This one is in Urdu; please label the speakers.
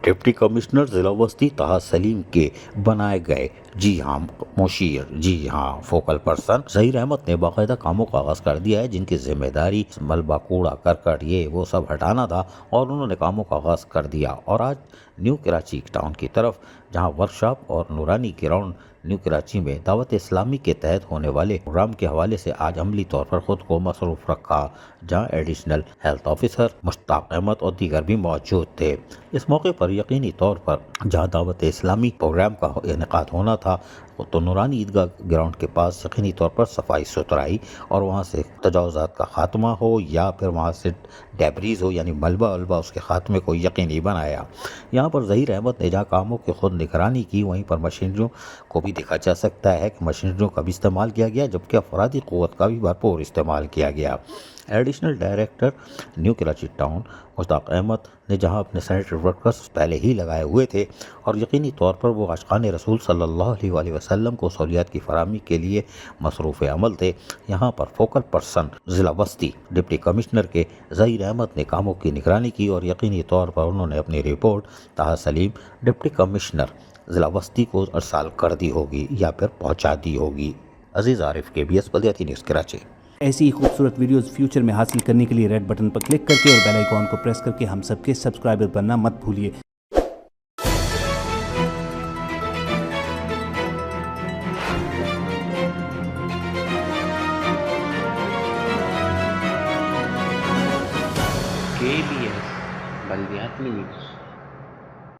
Speaker 1: ڈپٹی کمشنر ضلع وسطی طه سلیم کے بنائے گئے جی ہاں مشیر فوکل پرسن ظہیر احمد نے باقاعدہ کاموں کا آغاز کر دیا ہے، جن کی ذمہ داری ملبہ کوڑا کرکٹ وہ سب ہٹانا تھا، اور انہوں نے کاموں کا آغاز کر دیا۔ اور آج نیو کراچی ٹاؤن کی طرف جہاں ورکشاپ اور نورانی گراؤنڈ نیو کراچی میں دعوت اسلامی کے تحت ہونے والے پروگرام کے حوالے سے آج عملی طور پر خود کو مصروف رکھا، جہاں ایڈیشنل ہیلتھ آفیسر مشتاق احمد اور دیگر بھی موجود تھے۔ اس موقع پر یقینی طور پر جہاں دعوت اسلامی پروگرام کا انعقاد ہونا تھا تو نورانی عیدگاہ گراؤنڈ کے پاس یقینی طور پر صفائی ستھرائی اور وہاں سے تجاوزات کا خاتمہ ہو یا پھر وہاں سے ڈیبریز ہو، یعنی ملبہ اس کے خاتمے کو یقینی بنایا۔ یہاں پر ظہیر احمد نے جہاں کاموں کی خود نگرانی کی، وہیں پر مشینریوں کو بھی دیکھا جا سکتا ہے کہ مشینریوں کا بھی استعمال کیا گیا، جبکہ افرادی قوت کا بھی بھرپور استعمال کیا گیا۔ Additional director New Karachi town Mushtaq Ahmed نے جہاں اپنے سینیٹری ورکرز پہلے ہی لگائے ہوئے تھے اور یقینی طور پر وہ عاشقان رسول صلی اللہ علیہ وآلہ وسلم کو سہولیات کی فراہمی کے لیے مصروف عمل تھے، یہاں پر فوکل پرسن ضلع وسطی ڈپٹی کمشنر کے ظہیر احمد نے کاموں کی نگرانی کی اور یقینی طور پر انہوں نے اپنی رپورٹ طه سلیم ڈپٹی کمشنر ضلع وسطی کو ارسال کر دی ہوگی یا پھر پہنچا دی ہوگی۔ عزیز عارف KBS بلدیاتی نیوز کراچی۔
Speaker 2: ایسی ہی خوبصورت ویڈیوز فیوچر میں حاصل کرنے کے لیے ریڈ بٹن پر کلک کر کے اور بیل آئیکن کو پریس کر کے ہم سب کے سبسکرائبر بننا مت بھولیے۔
Speaker 3: KBS بلدیاتی نیوز۔